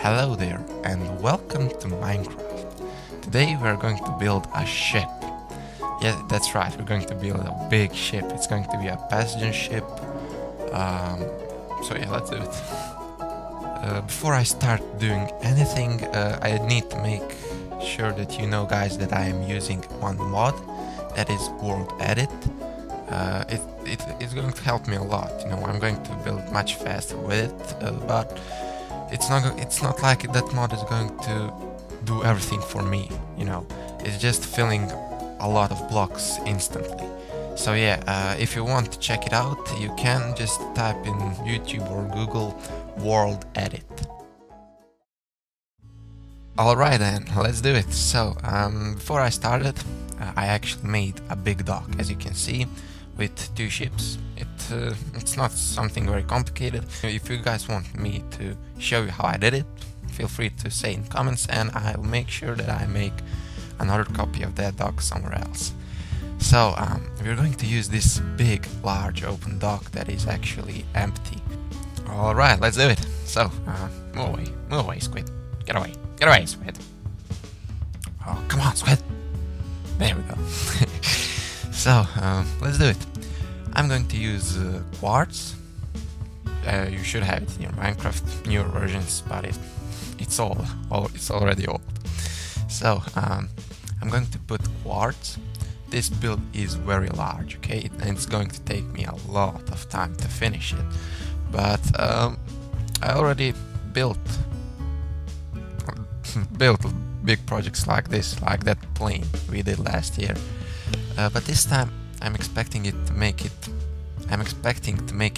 Hello there and welcome to Minecraft. Today we're going to build a ship. Yeah, that's right, we're going to build a big ship. It's going to be a passenger ship. So yeah, let's do it. Before I start doing anything, I need to make sure that you know, guys, that I am using one mod, that is World Edit. It's going to help me a lot. You know, I'm going to build much faster with it, but it's not like that mod is going to do everything for me. You know, it's just filling a lot of blocks instantly. So yeah, if you want to check it out, you can just type in YouTube or Google World Edit. Alright then, let's do it. So, before I started, I actually made a big dock, as you can see, with two ships. It's not something very complicated. If you guys want me to show you how I did it, feel free to say in comments and I'll make sure that I make another copy of that dock somewhere else. So, we're going to use this big, large open dock that is actually empty. Alright, let's do it. So, move away, Squid. Get away, Squid. Oh, come on, Squid. There we go. So, let's do it. I'm going to use quartz. You should have it in your Minecraft newer versions, but it's already old. So, I'm going to put quartz. This build is very large, okay, and it's going to take me a lot of time to finish it. But I already built big projects like this, like that plane we did last year. But this time I'm expecting to make it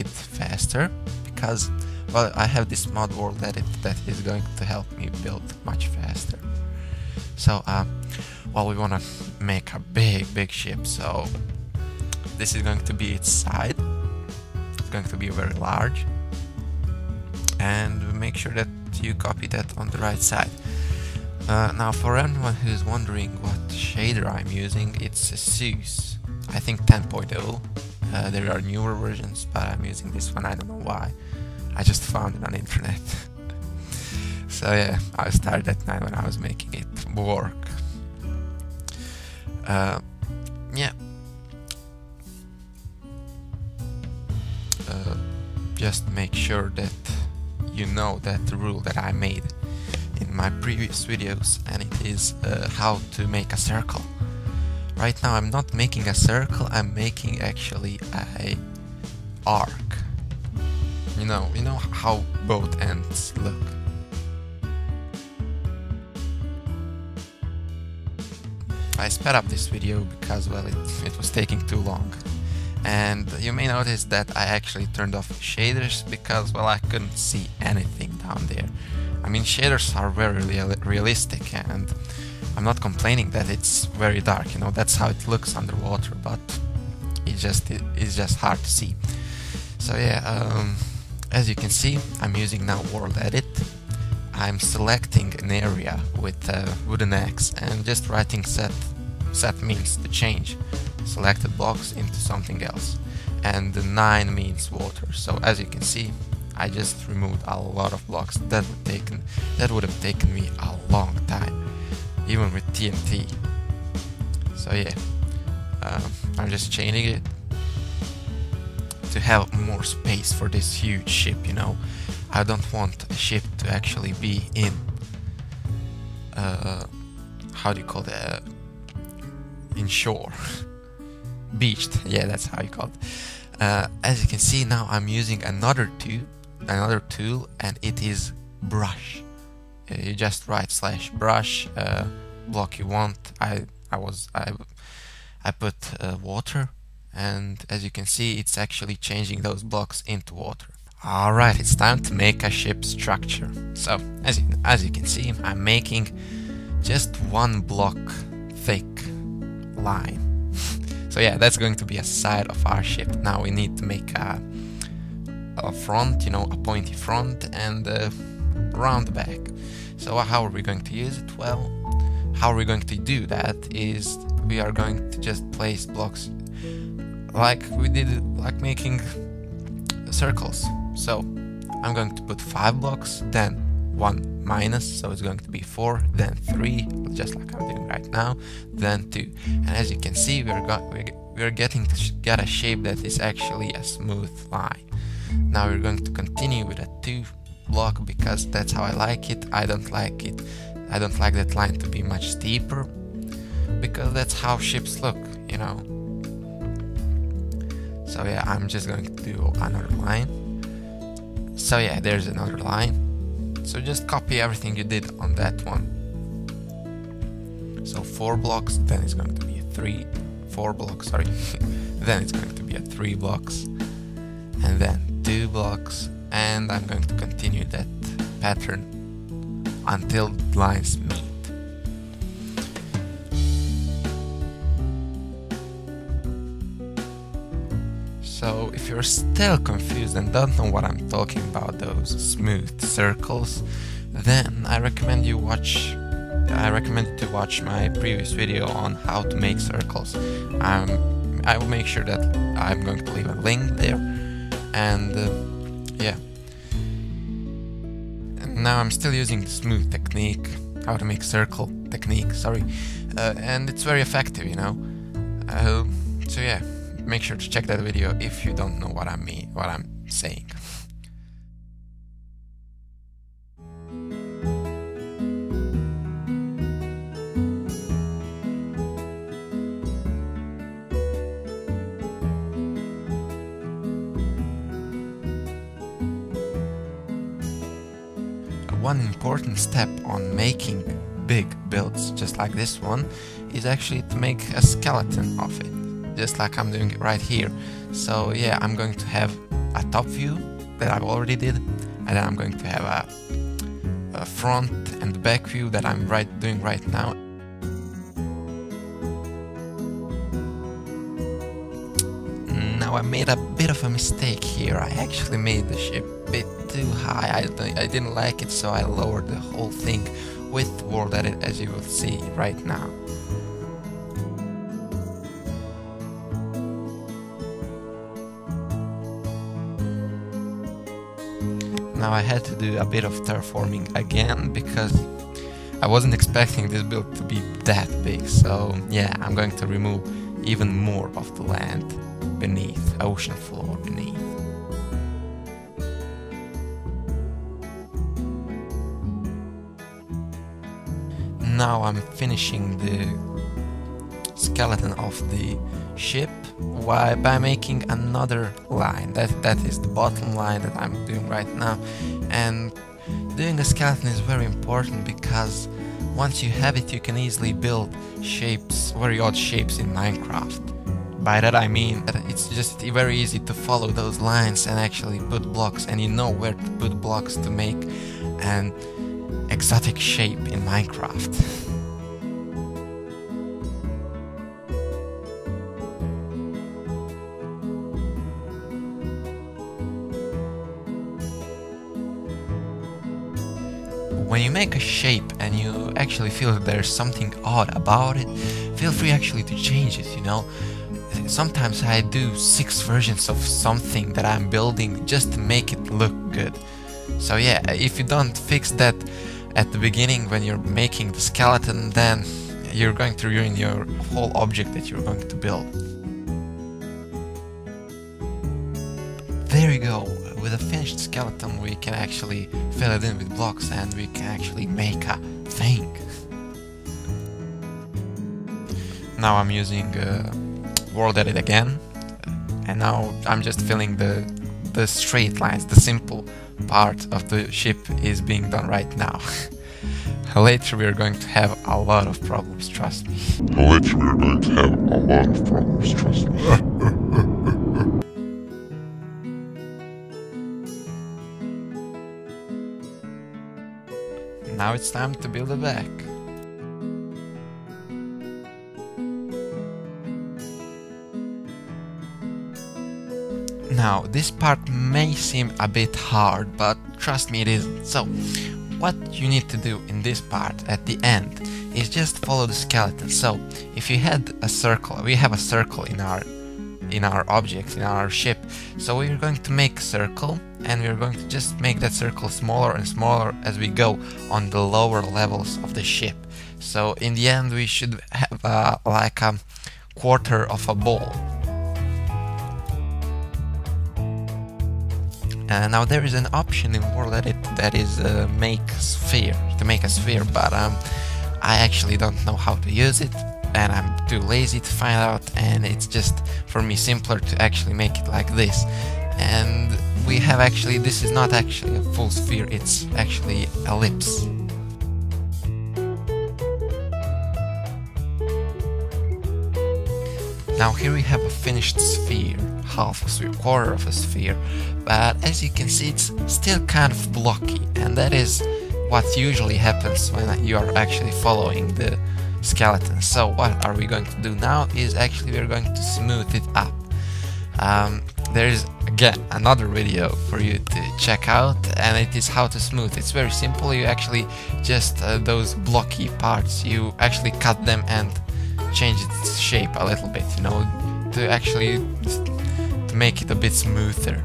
faster, because, well, I have this mod World Edit that is going to help me build much faster. So, well, we want to make a big ship, so this is going to be its side. It's going to be very large, and make sure that you copy that on the right side. Now, for anyone who's wondering what shader I'm using, it's a Zeus, I think 10.0. There are newer versions, but I'm using this one. I don't know why. I just found it on the internet. So yeah, I started that night when I was making it work. Yeah. Just make sure that you know that the rule that I made in my previous videos, and it is how to make a circle. Right now I'm not making a circle, I'm making actually a arc. You know how both ends look. I sped up this video because, well, it was taking too long. And you may notice that I actually turned off shaders because, well, I couldn't see anything down there. I mean, shaders are very realistic, and I'm not complaining that it's very dark, you know, that's how it looks underwater, but it's just hard to see. So yeah, as you can see, I'm using now World Edit. I'm selecting an area with a wooden axe and just writing set means to change selected blocks into something else, and the 9 means water. So as you can see, I just removed a lot of blocks. That would have taken me a long time, even with TNT. So yeah, I'm just chaining it to have more space for this huge ship, you know. I don't want a ship to actually be in, how do you call that, in shore. Beached, yeah, that's how you call it. As you can see now, I'm using another tool, and it is brush. You just write /brush, block you want. I put water, and as you can see, it's actually changing those blocks into water. Alright, it's time to make a ship structure. So as you can see, I'm making just 1 block thick line. So yeah, that's going to be a side of our ship. Now we need to make a front, you know, a pointy front, and round the back. So how are we going to use it? Well, how are we going to do that is we are going to just place blocks like we did, like making circles. So I'm going to put 5 blocks, then 1 minus, so it's going to be 4, then 3, just like I'm doing right now, then 2. And as you can see, we're getting to get a shape that is actually a smooth line. Now we're going to continue with a 2 block because that's how I like it. I don't like that line to be much steeper because that's how ships look, you know. So yeah, I'm just going to do another line. So yeah, there's another line. So just copy everything you did on that one. So 4 blocks, then it's going to be 4 blocks, sorry. Then it's going to be 3 blocks, and then 2 blocks, and I'm going to continue that pattern until lines meet. So if you're still confused and don't know what I'm talking about, those smooth circles, then I recommend you to watch my previous video on how to make circles. I will make sure that I'm going to leave a link there, and yeah. And now I'm still using the smooth technique, how to make circle technique, sorry, and it's very effective, you know. So yeah. Make sure to check that video if you don't know what I'm saying. One important step on making big builds just like this one is actually to make a skeleton of it, just like I'm doing it right here. So yeah, I'm going to have a top view that I've already did, and then I'm going to have a front and back view that I'm doing right now. Now I made a bit of a mistake here. I actually made the ship a bit too high. I didn't like it, so I lowered the whole thing with World Edit, as you will see right now. Now I had to do a bit of terraforming again because I wasn't expecting this build to be that big. So yeah, I'm going to remove even more of the land beneath, ocean floor beneath. Now I'm finishing the skeleton of the ship by making another line. That is the bottom line that I'm doing right now. And doing a skeleton is very important because once you have it, you can easily build shapes, very odd shapes in Minecraft. By that I mean that it's just very easy to follow those lines and actually put blocks, and you know where to put blocks to make an exotic shape in Minecraft. When you make a shape and you actually feel that there's something odd about it, feel free actually to change it, you know. Sometimes I do 6 versions of something that I'm building just to make it look good. So yeah, if you don't fix that at the beginning when you're making the skeleton, then you're going to ruin your whole object that you're going to build. There you go. With a finished skeleton we can actually fill it in with blocks and we can actually make a thing. Now I'm using World Edit again, and now I'm just filling the straight lines. The simple part of the ship is being done right now. Later we are going to have a lot of problems, trust me. Later we are going to have a lot of problems, trust me. Now it's time to build a back. Now, this part may seem a bit hard, but trust me, it isn't. So, what you need to do in this part at the end is just follow the skeleton. So, if you had a circle, we have a circle in in our object, in our ship. So we're going to make a circle, and we're going to just make that circle smaller and smaller as we go on the lower levels of the ship. So in the end we should have like a quarter of a ball. Now there is an option in World Edit that is make a sphere, but I actually don't know how to use it, and I'm too lazy to find out, and it's just for me simpler to actually make it like this. And we have actually, this is not actually a full sphere, it's actually ellipse. Now here we have a finished sphere, half a sphere, quarter of a sphere, but as you can see it's still kind of blocky, and that is what usually happens when you are actually following the skeleton. So what are we going to do now is actually we're going to smooth it up. There is again another video for you to check out, and it is how to smooth. It's very simple. You actually just those blocky parts, you actually cut them and change its shape a little bit, you know, to actually to make it a bit smoother.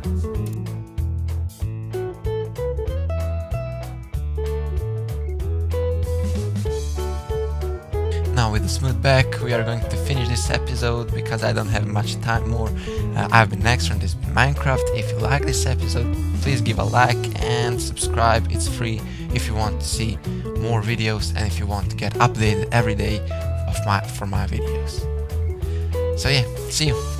Now with the smooth back we are going to finish this episode because I don't have much time more. I've been Nextron, this has been Minecraft. If you like this episode, please give a like and subscribe, it's free if you want to see more videos and if you want to get updated every day for my videos. So yeah, see you.